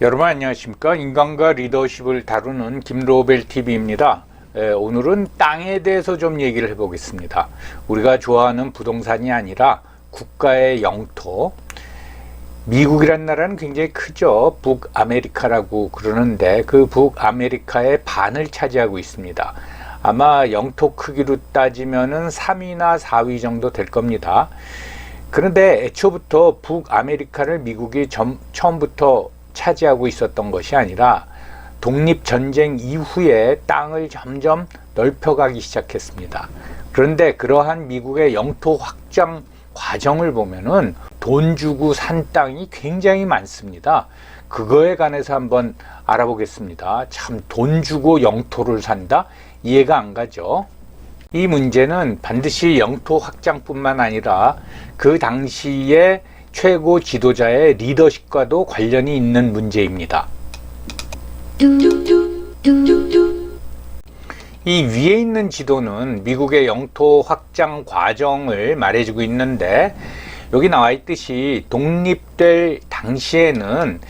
여러분 안녕하십니까? 인간과 리더십을 다루는 김로벨TV입니다. 오늘은 땅에 대해서 좀 얘기를 해보겠습니다. 우리가 좋아하는 부동산이 아니라 국가의 영토. 미국이란 나라는 굉장히 크죠. 북아메리카라고 그러는데 그 북아메리카의 반을 차지하고 있습니다. 아마 영토 크기로 따지면은 3위나 4위 정도 될 겁니다. 그런데 애초부터 북아메리카를 미국이 처음부터 차지하고 있었던 것이 아니라 독립전쟁 이후에 땅을 점점 넓혀가기 시작했습니다. 그런데 그러한 미국의 영토 확장 과정을 보면은 돈 주고 산 땅이 굉장히 많습니다. 그거에 관해서 한번 알아보겠습니다. 참 돈 주고 영토를 산다? 이해가 안 가죠. 이 문제는 반드시 영토 확장뿐만 아니라 그 당시에 최고 지도자의 리더십과도 관련이 있는 문제입니다. 이 위에 있는 지도는 미국의 영토 확장 과정을 말해주고 있는데 여기 나와 있듯이 독립될 당시에는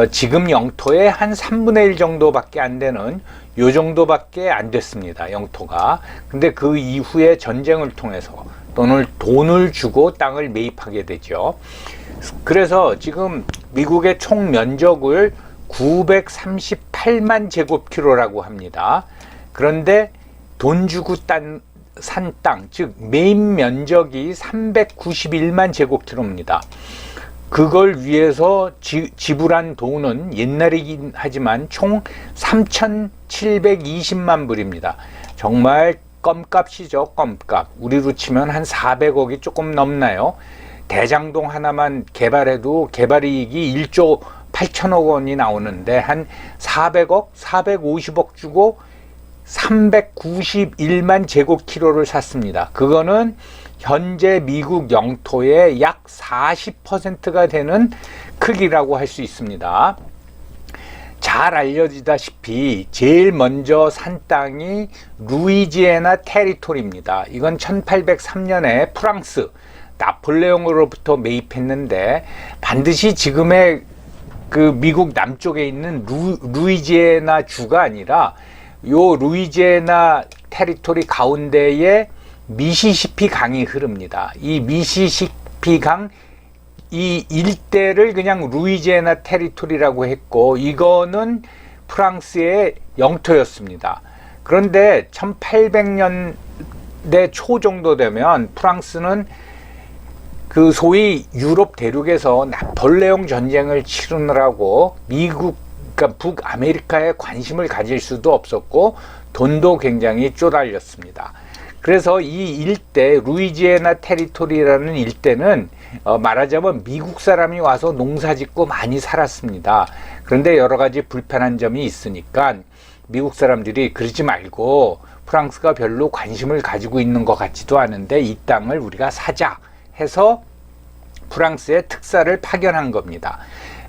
지금 영토의 한 3분의 1 정도밖에 안 되는 요 정도밖에 안 됐습니다. 영토가. 근데 그 이후에 전쟁을 통해서 또는 돈을 주고 땅을 매입하게 되죠. 그래서 지금 미국의 총 면적을 938만 제곱킬로라고 합니다. 그런데 돈 주고 산 땅, 즉 매입 면적이 391만 제곱킬로입니다. 그걸 위해서 지불한 돈은 옛날이긴 하지만 총 3,720만 불입니다. 정말 껌값이죠. 껌값. 우리로 치면 한 400억이 조금 넘나요? 대장동 하나만 개발해도 개발이익이 1조 8천억 원이 나오는데 한 400억, 450억 주고 391만 제곱킬로를 샀습니다. 그거는 현재 미국 영토의 약 40%가 되는 크기라고 할 수 있습니다. 잘 알려지다시피 제일 먼저 산 땅이 루이지애나 테리토리입니다. 이건 1803년에 프랑스 나폴레옹으로부터 매입했는데 반드시 지금의 그 미국 남쪽에 있는 루이지애나 주가 아니라 요 루이지애나 테리토리 가운데에 미시시피 강이 흐릅니다. 이 미시시피 강 이 일대를 그냥 루이지애나 테리토리라고 했고 이거는 프랑스의 영토였습니다. 그런데 1800년대 초 정도 되면 프랑스는 그 소위 유럽 대륙에서 나폴레옹 전쟁을 치르느라고 미국, 그러니까 북아메리카에 관심을 가질 수도 없었고 돈도 굉장히 쪼달렸습니다. 그래서 이 일대, 루이지애나 테리토리라는 일대는 말하자면 미국 사람이 와서 농사 짓고 많이 살았습니다. 그런데 여러 가지 불편한 점이 있으니까 미국 사람들이 그러지 말고 프랑스가 별로 관심을 가지고 있는 것 같지도 않은데 이 땅을 우리가 사자 해서 프랑스의 특사를 파견한 겁니다.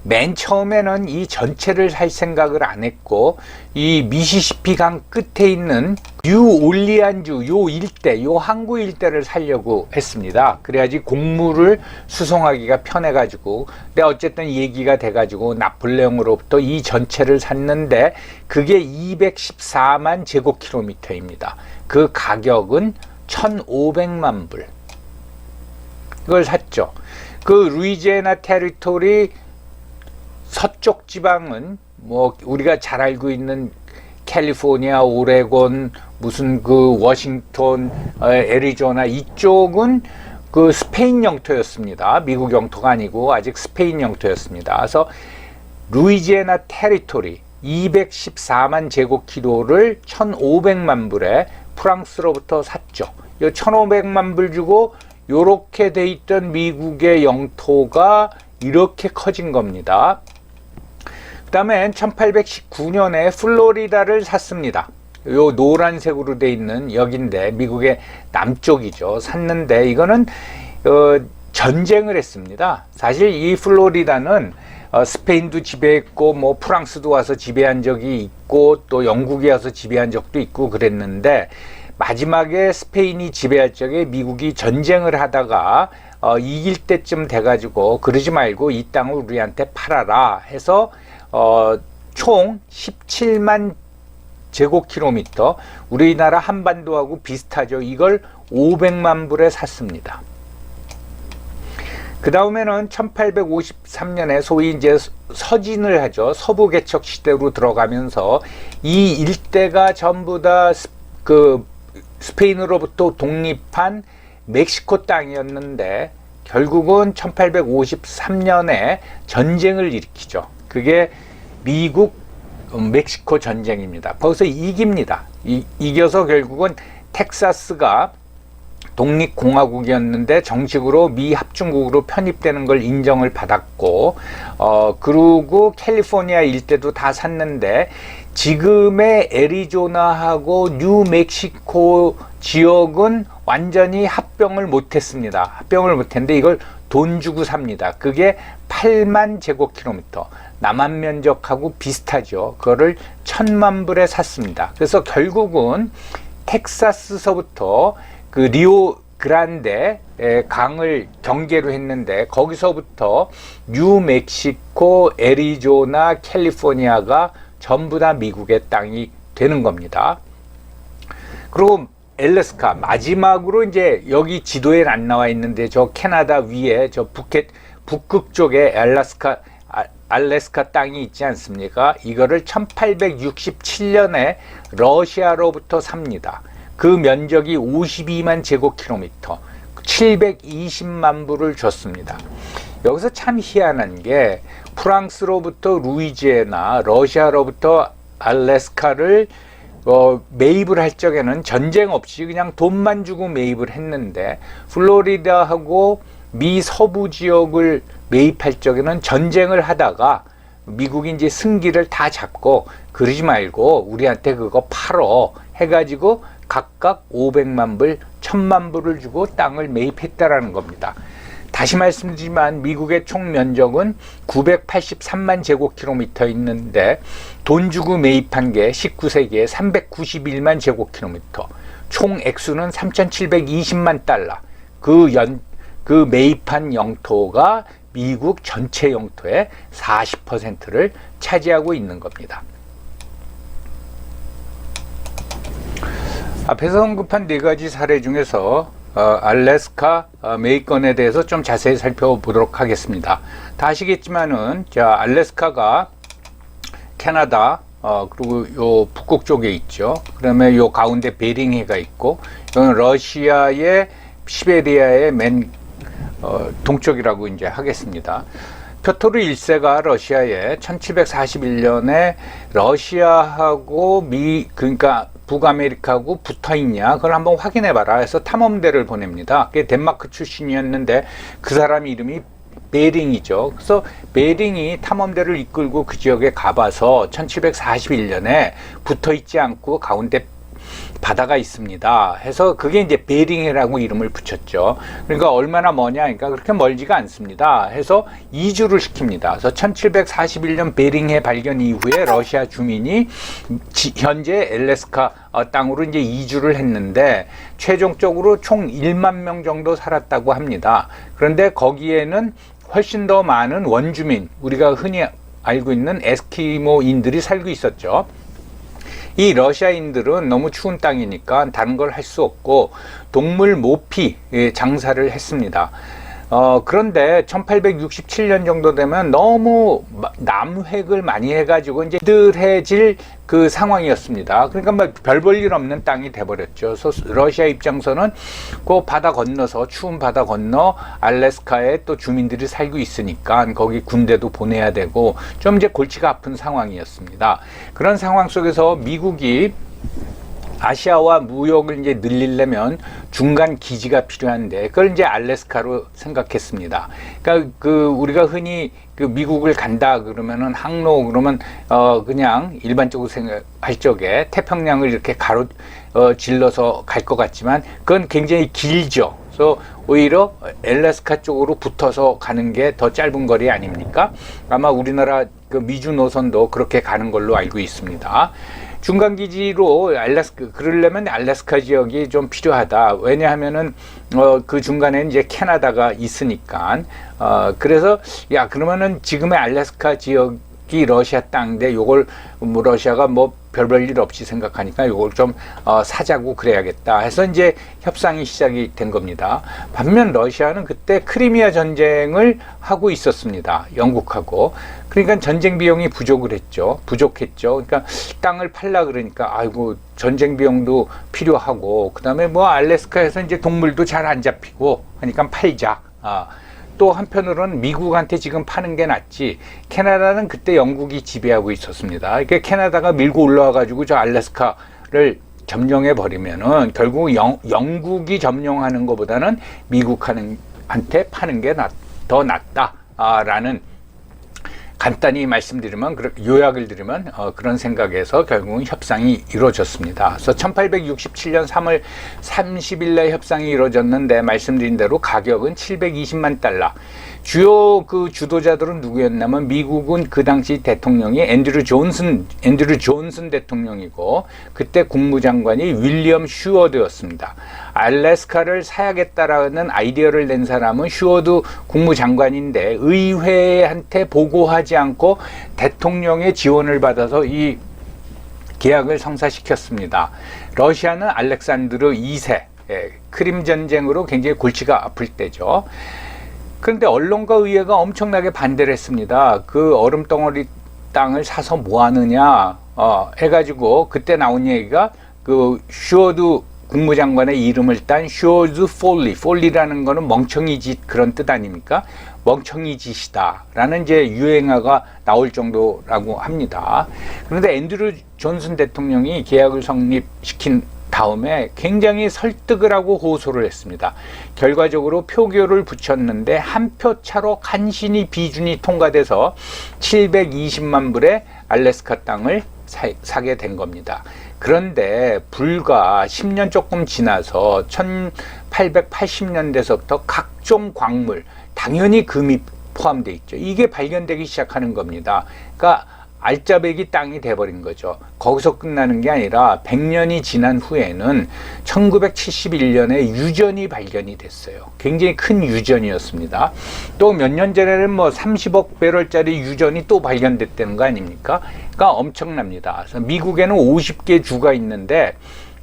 맨 처음에는 이 전체를 살 생각을 안 했고 이 미시시피 강 끝에 있는 뉴올리안주 요 일대, 요 항구 일대를 살려고 했습니다. 그래야지 곡물을 수송하기가 편해가지고. 근데 어쨌든 얘기가 돼가지고 나폴레옹으로부터 이 전체를 샀는데 그게 214만 제곱킬로미터입니다. 그 가격은 1,500만 불. 이걸 샀죠. 그 루이지애나 테리토리 서쪽 지방은 뭐 우리가 잘 알고 있는 캘리포니아, 오레곤, 무슨 그 워싱턴, 애리조나 이쪽은 그 스페인 영토였습니다. 미국 영토가 아니고 아직 스페인 영토였습니다. 그래서 루이지애나 테리토리 214만 제곱킬로를 1,500만 불에 프랑스로부터 샀죠. 이 1,500만 불 주고 요렇게 돼 있던 미국의 영토가 이렇게 커진 겁니다. 그 다음에 1819년에 플로리다를 샀습니다. 요 노란색으로 돼 있는 여기인데 미국의 남쪽이죠. 샀는데 이거는 전쟁을 했습니다. 사실 이 플로리다는 스페인도 지배했고 뭐 프랑스도 와서 지배한 적이 있고 또 영국이 와서 지배한 적도 있고 그랬는데 마지막에 스페인이 지배할 적에 미국이 전쟁을 하다가 이길 때쯤 돼가지고 그러지 말고 이 땅을 우리한테 팔아라 해서 총 17만 제곱킬로미터, 우리나라 한반도하고 비슷하죠. 이걸 500만 불에 샀습니다. 그 다음에는 1853년에 소위 이제 서진을 하죠. 서부 개척 시대로 들어가면서 이 일대가 전부 다 스페인으로부터 독립한 멕시코 땅이었는데 결국은 1853년에 전쟁을 일으키죠. 그게 미국 멕시코 전쟁입니다. 거기서 이깁니다. 이겨서 결국은 텍사스가 독립공화국이었는데 정식으로 미 합중국으로 편입되는 걸 인정을 받았고, 그리고 캘리포니아 일대도 다 샀는데 지금의 애리조나하고 뉴멕시코 지역은 완전히 합병을 못했습니다. 합병을 못했는데 이걸 돈 주고 삽니다. 그게 8만 제곱킬로미터. 남한 면적하고 비슷하죠. 그거를 1000만 불에 샀습니다. 그래서 결국은 텍사스서부터 그 리오 그란데 강을 경계로 했는데 거기서부터 뉴멕시코, 애리조나, 캘리포니아가 전부 다 미국의 땅이 되는 겁니다. 그리고 알래스카 마지막으로 이제 여기 지도에 안 나와 있는데 저 캐나다 위에 저 북극 쪽에 알래스카 땅이 있지 않습니까? 이거를 1867년에 러시아로부터 삽니다. 그 면적이 52만 제곱킬로미터, 720만 불을 줬습니다. 여기서 참 희한한 게 프랑스로부터 루이지애나, 러시아로부터 알래스카를 매입을 할 적에는 전쟁 없이 그냥 돈만 주고 매입을 했는데 플로리다하고 미 서부 지역을 매입할 적에는 전쟁을 하다가 미국이 이제 승기를 다 잡고 그러지 말고 우리한테 그거 팔어 해가지고 각각 500만 불, 1000만 불을 주고 땅을 매입했다라는 겁니다. 다시 말씀드리지만 미국의 총 면적은 983만 제곱킬로미터 있는데 돈 주고 매입한 게 19세기에 391만 제곱킬로미터, 총 액수는 3720만 달러. 그 매입한 영토가 미국 전체 영토의 40%를 차지하고 있는 겁니다. 앞에서 언급한 네 가지 사례 중에서 알래스카 매입건에 대해서 좀 자세히 살펴보도록 하겠습니다. 다 아시겠지만은 알래스카가 캐나다 그리고 요 북극 쪽에 있죠. 그다음에 요 가운데 베링해가 있고, 이건 러시아의 시베리아의 맨 동쪽이라고 이제 하겠습니다. 표토르 1세가 러시아에 1741년에 러시아하고 그러니까 북아메리카하고 붙어 있냐 그걸 한번 확인해 봐라 해서 탐험대를 보냅니다. 그게 덴마크 출신이었는데 그 사람 이름이 베링이죠. 그래서 베링이 탐험대를 이끌고 그 지역에 가봐서 1741년에 붙어 있지 않고 가운데 바다가 있습니다 해서 그게 이제 베링해라고 이름을 붙였죠. 그러니까 얼마나 머냐, 그러니까 그렇게 멀지가 않습니다 해서 이주를 시킵니다. 그래서 1741년 베링해 발견 이후에 러시아 주민이 현재 알래스카 땅으로 이제 이주를 했는데 최종적으로 총 1만 명 정도 살았다고 합니다. 그런데 거기에는 훨씬 더 많은 원주민, 우리가 흔히 알고 있는 에스키모인들이 살고 있었죠. 이 러시아인들은 너무 추운 땅이니까 다른 걸 할 수 없고 동물 모피 장사를 했습니다. 그런데 1867년 정도 되면 너무 남획을 많이 해가지고 이제 힘들해질 그 상황이었습니다. 그러니까 뭐 별 볼 일 없는 땅이 돼버렸죠. 그래서 러시아 입장에서는 그 바다 건너서 추운 바다 건너 알래스카에 또 주민들이 살고 있으니까 거기 군대도 보내야 되고 좀 이제 골치가 아픈 상황이었습니다. 그런 상황 속에서 미국이 아시아와 무역을 이제 늘리려면 중간 기지가 필요한데 그걸 이제 알래스카로 생각했습니다. 그러니까 우리가 흔히 미국을 간다 그러면은 항로 그러면 그냥 일반적으로 생각할 적에 태평양을 이렇게 질러서 갈 것 같지만 그건 굉장히 길죠. 그래서 오히려 알래스카 쪽으로 붙어서 가는 게 더 짧은 거리 아닙니까? 아마 우리나라 미주 노선도 그렇게 가는 걸로 알고 있습니다. 중간기지로 그러려면 알래스카 지역이 좀 필요하다. 왜냐하면은, 그 중간에 이제 캐나다가 있으니까. 그래서, 그러면은 지금의 알래스카 지역, 미국이 러시아 땅인데 요걸 뭐 러시아가 뭐 별볼 일 없이 생각하니까 요걸 좀 사자고 그래야겠다 해서 이제 협상이 시작이 된 겁니다. 반면 러시아는 그때 크리미아 전쟁을 하고 있었습니다. 영국하고. 그러니까 전쟁 비용이 부족했죠. 그러니까 땅을 팔라 그러니까 아이고 전쟁 비용도 필요하고 그다음에 뭐 알래스카에서 이제 동물도 잘 안 잡히고 하니까 팔자. 또 한편으로는 미국한테 지금 파는 게 낫지. 캐나다는 그때 영국이 지배하고 있었습니다. 그러니까 캐나다가 밀고 올라와 가지고 저 알래스카를 점령해 버리면은 결국 영국이 점령하는 것보다는 미국한테 파는 게 더 낫다라는 간단히 말씀드리면 요약을 드리면 그런 생각에서 결국은 협상이 이루어졌습니다. 그래서 1867년 3월 30일 날 협상이 이루어졌는데 말씀드린 대로 가격은 720만 달러. 주요 그 주도자들은 누구였냐면 미국은 그 당시 대통령이 앤드류 존슨 대통령이고 그때 국무장관이 윌리엄 슈어드였습니다. 알래스카를 사야겠다라는 아이디어를 낸 사람은 슈어드 국무장관인데 의회한테 보고하지 않고 대통령의 지원을 받아서 이 계약을 성사시켰습니다. 러시아는 알렉산드르 2세 크림 전쟁으로 굉장히 골치가 아플 때죠. 그런데 언론과 의회가 엄청나게 반대를 했습니다. 그 얼음덩어리 땅을 사서 뭐 하느냐 해가지고 그때 나온 얘기가 그 슈어드 국무장관의 이름을 딴 슈어드 폴리라는 거는 멍청이 짓 그런 뜻 아닙니까? 멍청이 짓이다 라는 이제 유행어가 나올 정도라고 합니다. 그런데 앤드류 존슨 대통령이 계약을 성립시킨 다음에 굉장히 설득을 하고 호소를 했습니다. 결과적으로 표결을 붙였는데 한 표 차로 간신히 비준이 통과돼서 720만 불의 알래스카 땅을 사게 된 겁니다. 그런데 불과 10년 조금 지나서 1880년대서부터 각종 광물, 당연히 금이 포함되어 있죠. 이게 발견되기 시작하는 겁니다. 그러니까 알짜배기 땅이 돼버린 거죠. 거기서 끝나는 게 아니라 100년이 지난 후에는 1971년에 유전이 발견이 됐어요. 굉장히 큰 유전이었습니다. 또 몇 년 전에는 뭐 30억 배럴짜리 유전이 또 발견됐다는 거 아닙니까? 그러니까 엄청납니다. 그래서 미국에는 50개 주가 있는데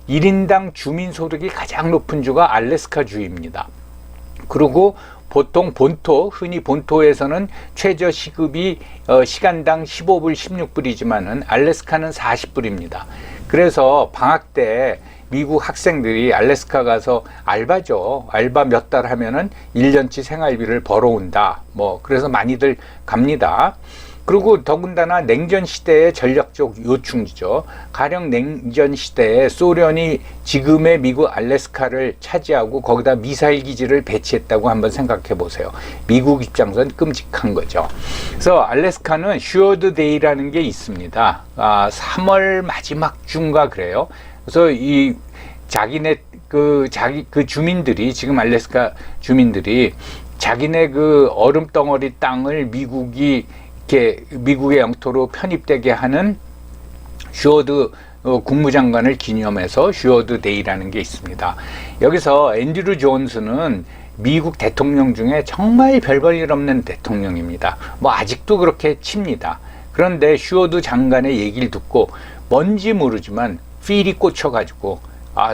1인당 주민 소득이 가장 높은 주가 알래스카 주입니다. 그리고 보통 흔히 본토에서는 최저 시급이 시간당 15불, 16불이지만은 알래스카는 40불입니다. 그래서 방학 때 미국 학생들이 알래스카 가서 알바 몇 달 하면은 1년치 생활비를 벌어온다. 그래서 많이들 갑니다. 그리고 더군다나 냉전 시대의 전략적 요충지죠. 가령 냉전 시대에 소련이 지금의 미국 알래스카를 차지하고 거기다 미사일 기지를 배치했다고 한번 생각해 보세요. 미국 입장에서는 끔찍한 거죠. 그래서 알래스카는 슈어드 데이라는 게 있습니다. 3월 마지막 주인가 그래요. 그래서 이 자기네 그 주민들이 지금 알래스카 주민들이 자기네 그 얼음덩어리 땅을 미국의 영토로 편입되게 하는 슈어드 국무장관을 기념해서 슈어드 데이라는 게 있습니다. 여기서 앤드류 존슨은 미국 대통령 중에 정말 별 볼 일 없는 대통령입니다. 아직도 그렇게 칩니다. 그런데 슈어드 장관의 얘기를 듣고 뭔지 모르지만 필이 꽂혀가지고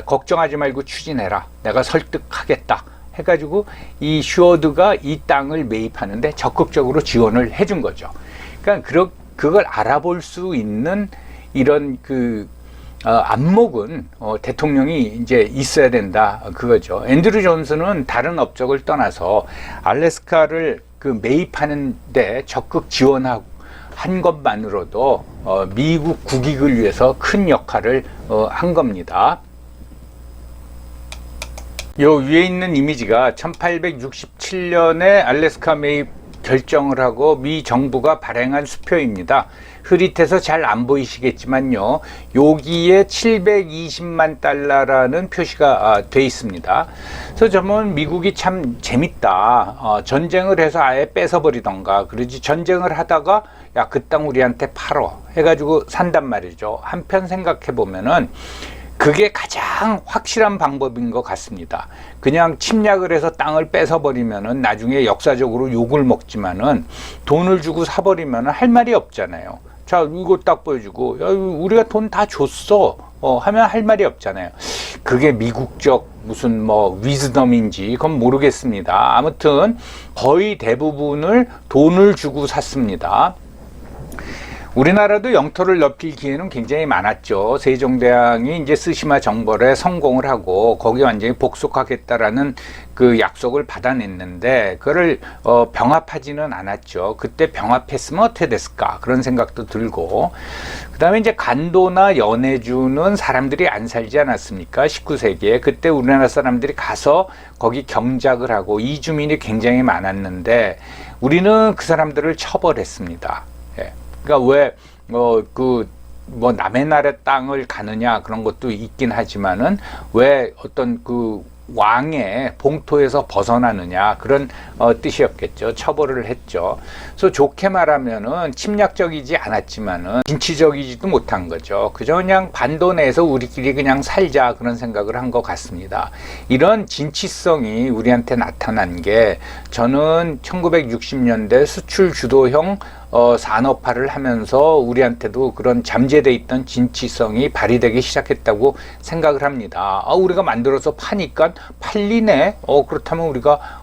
걱정하지 말고 추진해라. 내가 설득하겠다. 해가지고 이 슈어드가 이 땅을 매입하는데 적극적으로 지원을 해준 거죠. 그러니까 그걸 알아볼 수 있는 이런 안목은 대통령이 이제 있어야 된다 그거죠. 앤드류 존슨은 다른 업적을 떠나서 알래스카를 매입하는데 적극 지원하고 한 것만으로도 미국 국익을 위해서 큰 역할을 한 겁니다. 요 위에 있는 이미지가 1867년에 알래스카 매입 결정을 하고 미 정부가 발행한 수표입니다. 흐릿해서 잘 안 보이시겠지만요. 여기에 720만 달러라는 표시가 돼 있습니다. 그래서 저는 미국이 참 재밌다. 전쟁을 해서 아예 뺏어버리던가 그러지 전쟁을 하다가 야, 그 땅 우리한테 팔어 해가지고 산단 말이죠. 한편 생각해 보면은 그게 가장 확실한 방법인 것 같습니다. 그냥 침략을 해서 땅을 뺏어버리면은 나중에 역사적으로 욕을 먹지만은 돈을 주고 사버리면은 할 말이 없잖아요. 자, 이거 딱 보여주고, 야, 우리가 돈 다 줬어. 하면 할 말이 없잖아요. 그게 미국적 무슨 뭐 위즈덤인지 그건 모르겠습니다. 아무튼 거의 대부분을 돈을 주고 샀습니다. 우리나라도 영토를 넓힐 기회는 굉장히 많았죠. 세종대왕이 이제 스시마 정벌에 성공을 하고 거기 완전히 복속하겠다라는 그 약속을 받아냈는데 그거를 병합하지는 않았죠. 그때 병합했으면 어떻게 됐을까 그런 생각도 들고, 그 다음에 이제 간도나 연해주는 사람들이 안 살지 않았습니까? 19세기에 그때 우리나라 사람들이 가서 거기 경작을 하고 이주민이 굉장히 많았는데 우리는 그 사람들을 처벌했습니다. 예. 그러니까 왜 뭐 남의 나라 땅을 가느냐 그런 것도 있긴 하지만은 왜 어떤 그 왕의 봉토에서 벗어나느냐 그런 뜻이었겠죠. 처벌을 했죠. 그래서 좋게 말하면은 침략적이지 않았지만은 진취적이지도 못한 거죠. 그저 그냥 반도 내에서 우리끼리 그냥 살자 그런 생각을 한 것 같습니다. 이런 진취성이 우리한테 나타난 게 저는 1960년대 수출 주도형 산업화를 하면서 우리한테도 그런 잠재되어 있던 진취성이 발휘되기 시작했다고 생각을 합니다. 우리가 만들어서 파니까 팔리네. 그렇다면 우리가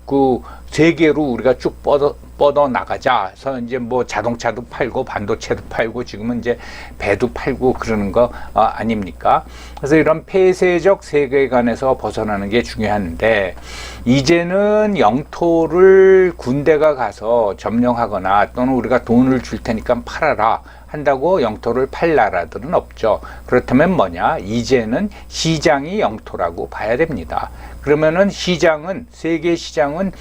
그 세계로 우리가 쭉 뻗어 나가자. 그래서 이제 뭐 자동차도 팔고 반도체도 팔고 지금은 이제 배도 팔고 그러는 거 아닙니까? 그래서 이런 폐쇄적 세계관에서 벗어나는 게 중요한데 이제는 영토를 군대가 가서 점령하거나 또는 우리가 돈을 줄 테니까 팔아라 한다고 영토를 팔 나라들은 없죠. 그렇다면 뭐냐? 이제는 시장이 영토라고 봐야 됩니다. 그러면은 시장은, 세계 시장은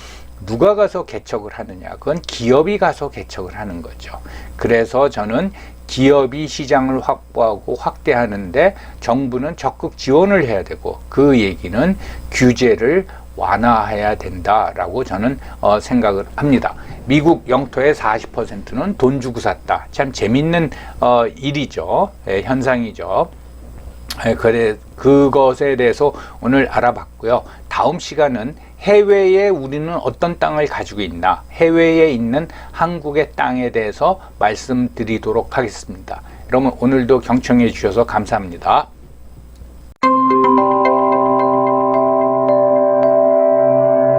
누가 가서 개척을 하느냐? 그건 기업이 가서 개척을 하는 거죠. 그래서 저는 기업이 시장을 확보하고 확대하는데 정부는 적극 지원을 해야 되고 그 얘기는 규제를 완화해야 된다라고 저는 생각을 합니다. 미국 영토의 40%는 돈 주고 샀다. 참 재밌는 일이죠. 현상이죠. 그래, 그것에 대해서 오늘 알아봤고요. 다음 시간은 해외에 우리는 어떤 땅을 가지고 있나, 해외에 있는 한국의 땅에 대해서 말씀드리도록 하겠습니다. 여러분 오늘도 경청해 주셔서 감사합니다.